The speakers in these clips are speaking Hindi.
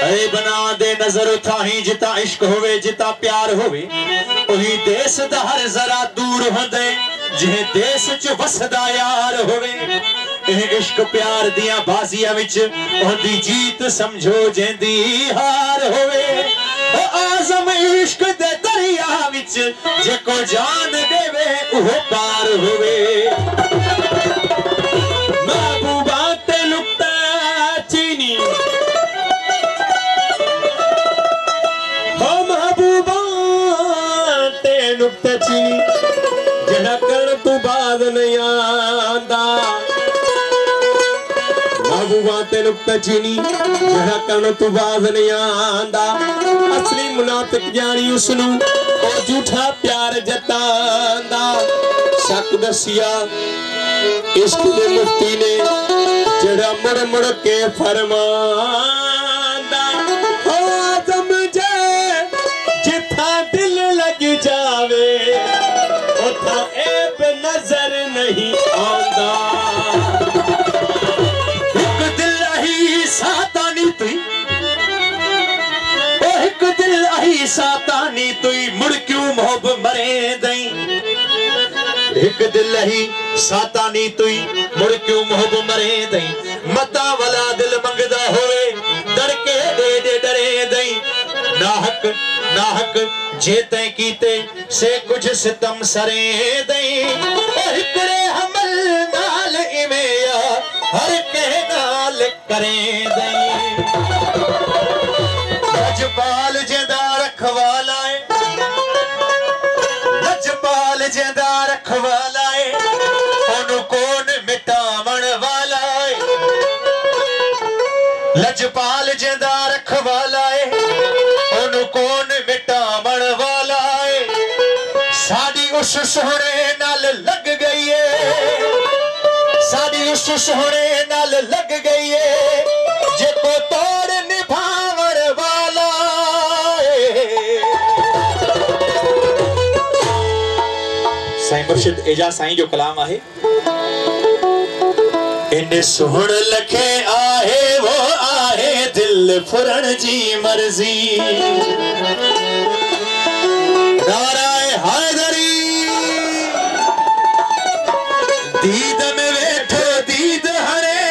अरे बना दे नजर उठाही जिता इश्क होवे जिता प्यार होवे ओही देश दा हर जरा दूर होंदे जिहे देश च वसदा यार होवे एह इश्क प्यार दिया बाजियां विच ओंदी जीत समझो जेंदी हार होवे ओ आजम इश्क दे दरिया विच जे को जान देवे ओह पार होवे महबूबा ते लुकता चीनी नुक्ता चीनी जड़ा कर तू बाद नहीं आंदा महबूबा ते नुक्ता चीनी जड़ा कर तू बाद नहीं आंदा असली मुनाफिक जानी उसनू ओ झूठा प्यार जतांदा शक दसिया इश्क दे मुफ्ती ने जड़ा मुड़ मुड़ के फरमांदा ओ आदम जे जिथा दिल लग जावे उथा ऐब नजर नहीं आंदा एक दिल ही सातानी तुई ओ एक दिल ही सातानी तुई मुड़ क्यों मोहब मरे दई एक दिल ही सातानी तुई मुड़ क्यों मोहब मरे दई मता वाला दिल मंगदा होवे डरके दे डरे दई नाहक नाहक जेते कीते से कुछ सितम सरे दई हिकड़े हमल नाल इवेया हर के नाल करे दई लजपाल जेदा रखवाला है लजपाल जेदा रखवाला है ओनु कौन मिटावण वाला है लजपाल जेदा रखवाला है ओनु कौन मिटावण वाला है साड़ी उस सोहरे नाल लग गई है साड़ी उस सोहरे नाल लग गई है जे को तोड़ निभावण वाला है साईं मुर्शिद एजा साईं जो कलाम आहे इन सुहण लखे आहे वो आहे दिल फुरण जी मर्जी नाराए हैदरी दीद में बैठो दीद हरे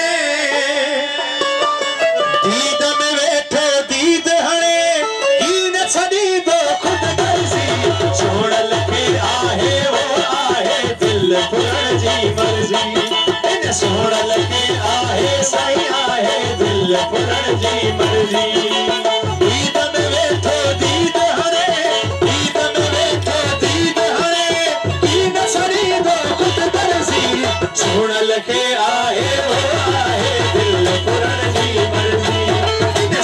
दीद में बैठो दीद हरे इन छड़ी दो खुद गर्जी छोड़ लगे आहे वो आहे दिल फुरण जी मर्जी इन छोड़ लगे आहे साईं आहे दिल फुरण जी मर्जी छोड़ लगे आए वो आए दिल फुरण जी मर्जी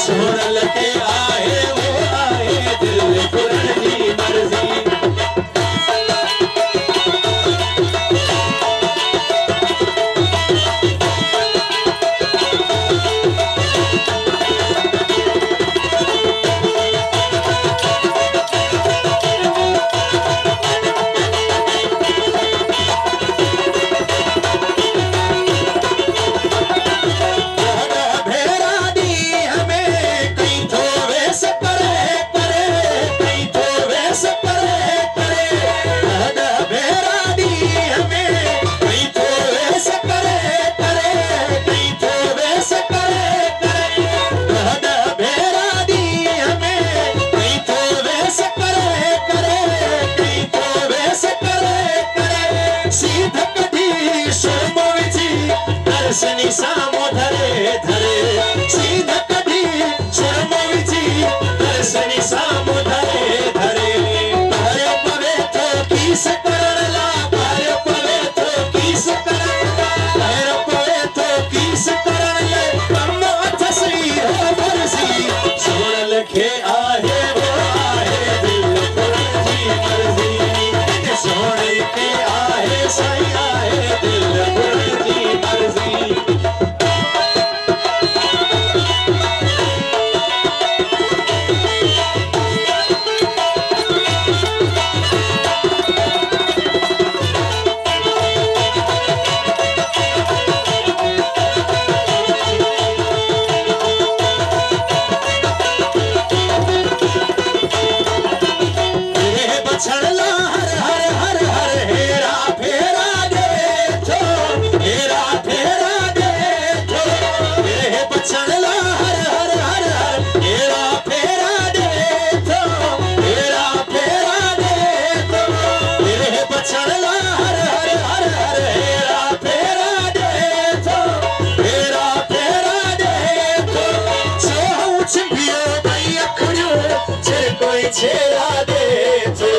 छोड़ लगे आए वो आए दिल फुरण जी मर्जी छेड़ा दे तू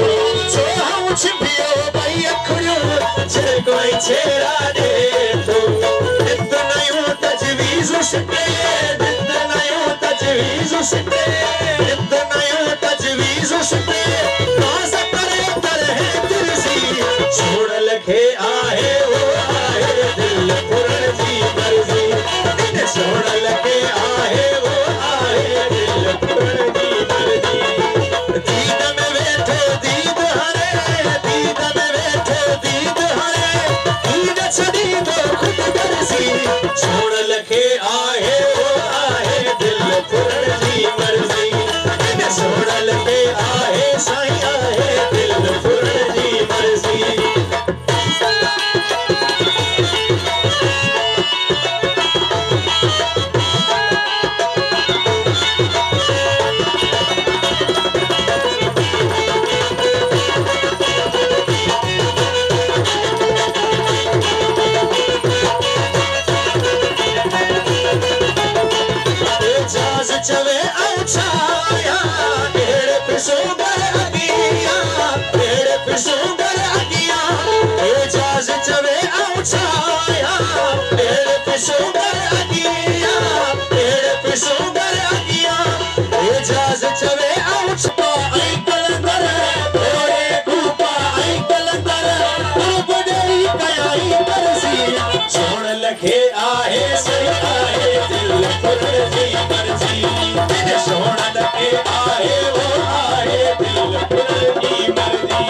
जो हम छिपियो भाई अखड़ियो जे कोई छेड़ा दे तू इतना यूं तजवीज़ उसके इतना यूं तजवीज़ उसके इतना यूं तजवीज़ उसके नाज़ करे तरह दिल सी छोड़ लखे आहे वो आहे दिल पुरन जी मर्जी छोड़ लखे आहे वो आहे दिल पुरन जी मर्जी दीद में बैठे दीद हरे दीद में बैठे दीद हरे दीद छड़ी दो खुद करसी छोड़ लखे आहे वो आहे दिल पुरन जी मर्जी छोड़ लखे आहे साईं आहे दिल पुरन जी मर्जी चवे औछाया ढेड़ पिसूंगर अगिया ढेड़ पिसूंगर अगिया एजाज चवे औछाया ढेड़ पिसूंगर अगिया ढेड़ पिसूंगर अगिया एजाज चवे औछा आई कलंदर ओरे कूपा आई कलंदर बड़ई कयाई करसी छोड़ लखे आहे सही आहे दिल पुरन जी मर्जी छोड़ लखे आहे वो आहे दिल पुरन जी मर्जी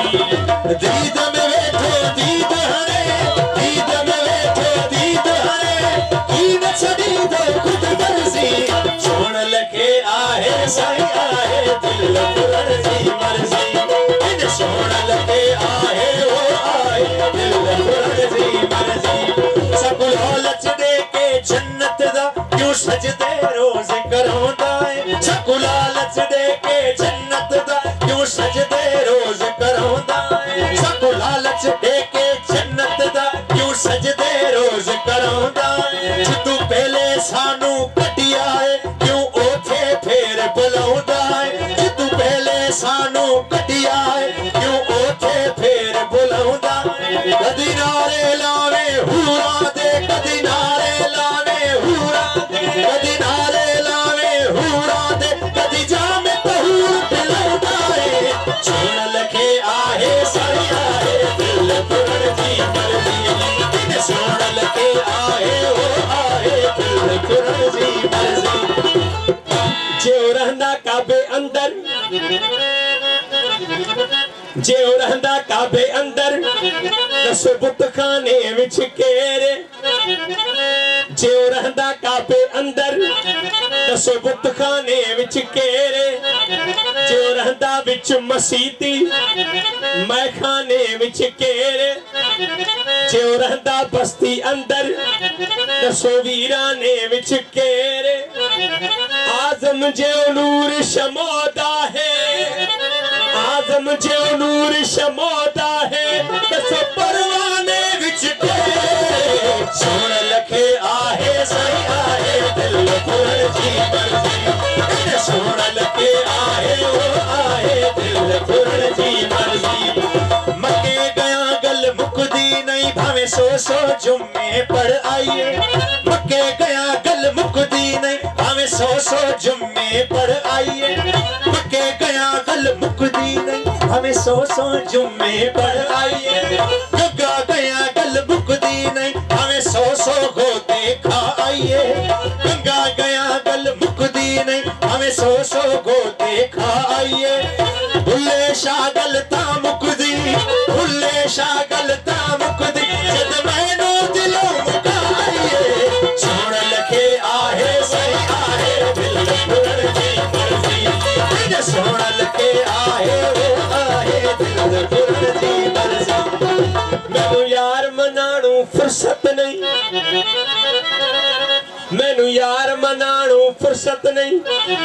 दीद में बैठे दीद हरे दीद में बैठे दीद हरे कीन छड़ी दो खुद मर्जी छोड़ लखे आहे सही आहे दिल पुरन जी मर्जी छोड़ लखे आहे वो आहे दिल पुरन जी मर्जी सब लालच दे के जन्नत दा क्यों सजदे रोज करांदा है सब लालच दे के जन्नत दा क्यों सजदे रोज करांदा है सब लालच दे के जन्नत दा क्यों सजदे रोज करांदा है तू पहले सानू कटिया है क्यों ओथे फेर बुलाउंदा है तू पहले सानू कटिया है क्यों ओथे फेर बुलाउंदा है कदी नारे लावे हूरा दे कदी नारे लावे हूरा दे कदी नारे लावे हूरा दे कदी जाम तहूर पिलाउंदा है छोड़ लखे आहे सही आहे दिल पुरन जी मर्जी छोड़ लखे आहे वो आहे दिल पुरन जी मर्जी जो रहंदा काबे अंदर जो रहंदा काबे अंदर दस बुत खाने विच केरे जो रहंदा काबे अंदर दस बुत खाने विच केरे जो रहंदा विच मसीती मैं खाने विच केरे जो रहंदा बस्ती अंदर दसो वीराने विच केरे आजम जो नूर शमोदा है आजम जो नूर शमोदा है दसो परवाने विच छोड़ लखे आहे सही आहे दिल पुरन जी मर्जी छोड़ लखे आहे वो आहे दिल पुरन जी मर्जी मके गया गल मुकदी नहीं भावे सो सो जुम्मे पढ़ आइए मके गया गल मुकदी नहीं भावे सो सो जुम्मे पढ़ आइए मके गया गल मुकदी नहीं हमें सो जुम्मे पढ़ आइए गगा गया गल मुकदी नहीं हमें सो गोते खा आइए गंगा गया गल मुकदी नहीं हमें सो गोते खा आइए भुल्ले शाह गल ता मुकदी भुल्ले शाह गल ता मुकदी जद मैनू दिलों मुका आइए छोड़ लखे आहे सही आहे दिल पुरन जी मर्जी छोड़ लखे आहे वो आहे दिल पुरन जी मर्जी मैनू यार मनाणू फुर्सत नहीं मैनू मैनू यार मनाणू फुर्सत नहीं,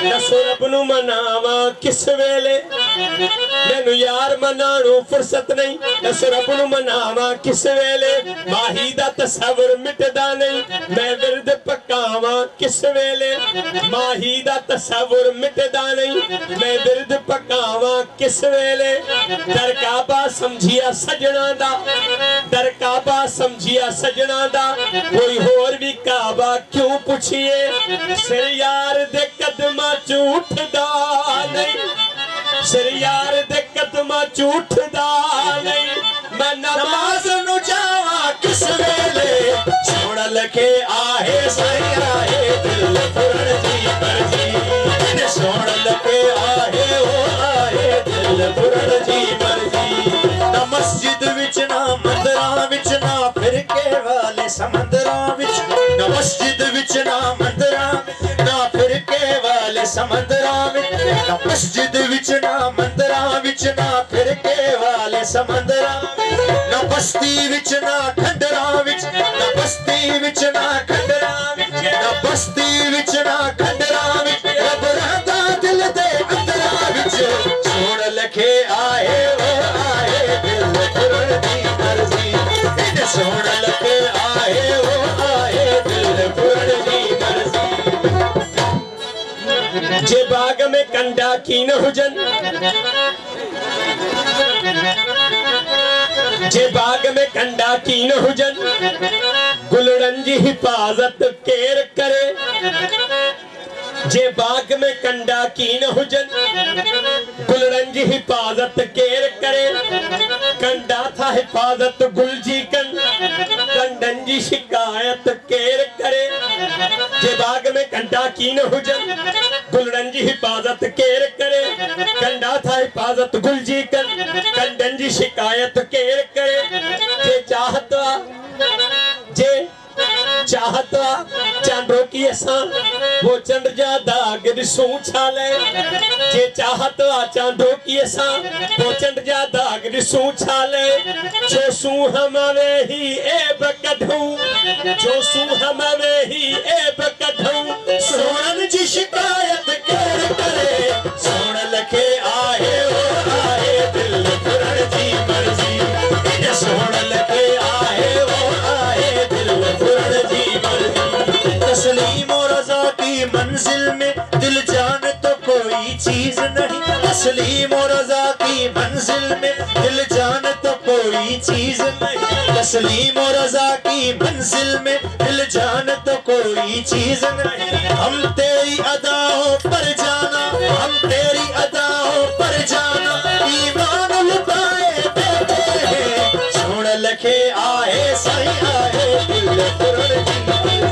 दसो रब नू मनावा किस वेले। मैनू यार मनाणू फुर्सत नहीं, दसो रब नू मनावा किस वेले। माही दा तसव्वुर मिटदा नहीं, मैं विरद पकावा किस वेले। माही दा तसव्वुर मिटदा नहीं, मैं विरद पकावा किस वेले। दर काबा समझिया सजना दा, दर काबा समझिया सजना दा, कोई होर भी काबा क्यों पुछिए। सिर यार दे कदमा झूठदा नहीं, सिर यार दे कदमा झूठदा नहीं। मैं नमाज नू जावा किस वेले, छोड़ लखे आहे साईं आहे दिल फुरण जी मर्जी। छोड़ लखे आहे ओ आहे दिल फुरण जी मर्जी। ना मस्जिद विच ना मंदिरां विच ना फिरके वाले समंदरां विच, ना मस्जिद विच ना मंदिरां ना फिरके वाले समंदरां विच। ना मस्जिद विच ना मंदिरां विच ना फिरके वाले समंदरां, ना बस्ती विच ना खंडरां विच, ना बस्ती विच ना खंडरां विच, ना बस्ती विच ना खंडरां विच। रब रहंदा दिल दे अंदरां विच, छोड़ लखे आए ओ आए दिल फुरण दी मर्जी। छोड़ लखे आए ओ आए दिल फुरण दी मर्जी। जे बाग में कंडा कीन हुजन, जे बाग में कंडा कीन हुजन, गुलड़न जी हिफाजत केर करे। जे बाग में कंडा कीन हुजन, गुलड़न जी हिफाजत केर करे। कंडा था हिफाजत गुलजी कन, कंडन जी शिकायत केर करे। जे बाग में कंडा कीन हुजन, गुलड़न जी हिफाजत केर करे। कंडा था हिफाजत गुलजी कन, कंडन जी शिकायत केर करे। जे चाहता, जे चाहता चांदो की असा वो चंद जा दाग दिसूं छाले। जे चाहता चांदो की असा वो चंद जा दाग दिसूं छाले। जो सू हमारे ही ऐब कढूं, जो सू हमारे ही ऐब कढूं। सोनन जी शिकायत केर करे, सोन लखे आहे ओ आहे दिल फुरण जी मर्जी। सोन लखे आहे ओ आहे दिल फुरण जी मर्जी। तस्लीम और रज़ा की मंजिल में दिल जान तो कोई चीज नहीं। तस्लीम और रज़ा की मंजिल में दिल जान तो कोई चीज नहीं। तस्लीम और रज़ा की मंजिल में दिल जान तो कोई चीज नहीं। हम तेरी अदाओं पर जाना, हम तेरी अदाओं पर जाना, ईमान लुटाए देते हैं। छोड़ लखे आए साईं आए दिल फुरण जी मर्जी।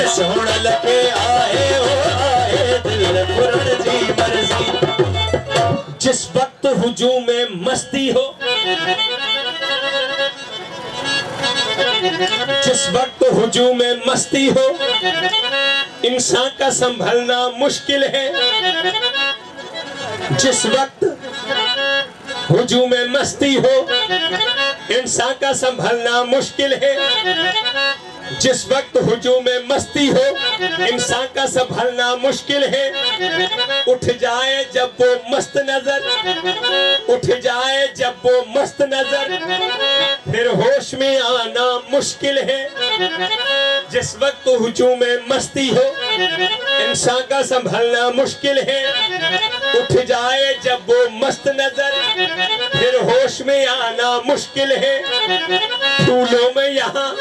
छोड़ लखे आए ओ आए दिल फुरण जी मर्जी। जिस वक्त हुजूम में मस्ती हो, जिस वक्त हुजूम में मस्ती हो, इंसान का संभलना मुश्किल है। जिस वक्त हुजूम में मस्ती हो, इंसान का संभलना मुश्किल है। जिस वक्त हुजूम में मस्ती हो, इंसान का संभलना मुश्किल है। उठ जाए जब वो मस्त नजर, उठ जाए जब वो मस्त नजर, फिर होश में आना मुश्किल है। जिस वक्त हुजूम में मस्ती हो, इंसान का संभलना मुश्किल है। उठ जाए जब वो मस्त नजर, फिर होश में आना मुश्किल है। फूलों में यहाँ,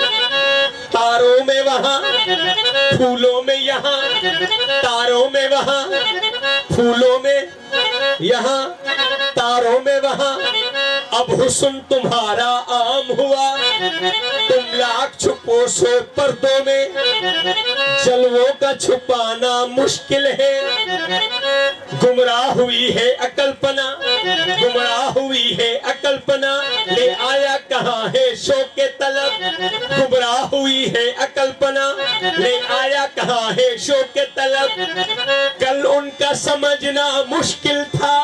तारों में वहाँ, फूलों में यहाँ, तारों में वहाँ, फूलों में यहाँ, तारों में वहाँ। अब हुस्न तुम्हारा आम हुआ, तुम लाख छुपो सो पर्दों में, जलवों का छुपाना मुश्किल है। गुमराह हुई है अकल्पना, गुमराह हुई है अकल्पना, ले आया कहाँ है शौक़े तलब। गुमराह हुई है अकल्पना, ले आया कहाँ है शौक़े तलब। कल उनका समझना मुश्किल था,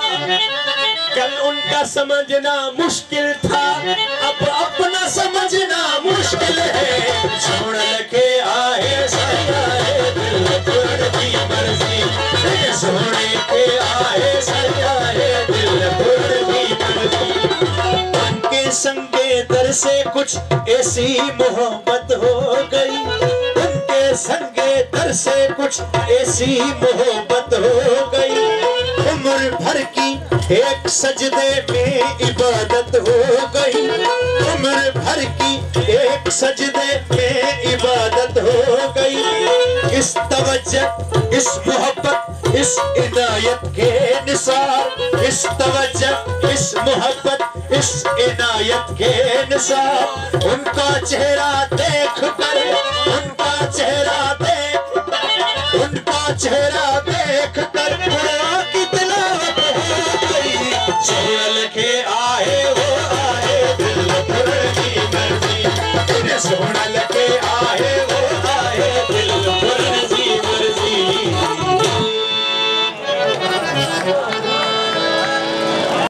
कल उनका समझना मुश्किल था, अब अपना समझना मुश्किल है। छोड़ के आए सजाए दिल तोड़ की मर्जी, छोड़ के आए सजाए दिल तोड़ की मर्जी। उनके संगे दर से कुछ ऐसी मोहब्बत हो गई, उनके संगे दर से कुछ ऐसी मोहब्बत हो गई। उम्र भर की एक सजदे में इबादत हो गई, उम्र भर की एक सजदे में इबादत हो गई। इस तवज्जो इस मोहब्बत इस इनायत के निसार, इस तवज्जो इस मोहब्बत इस इनायत के निसार। उनका चेहरा देख कर, उनका चेहरा देख, उनका चेहरा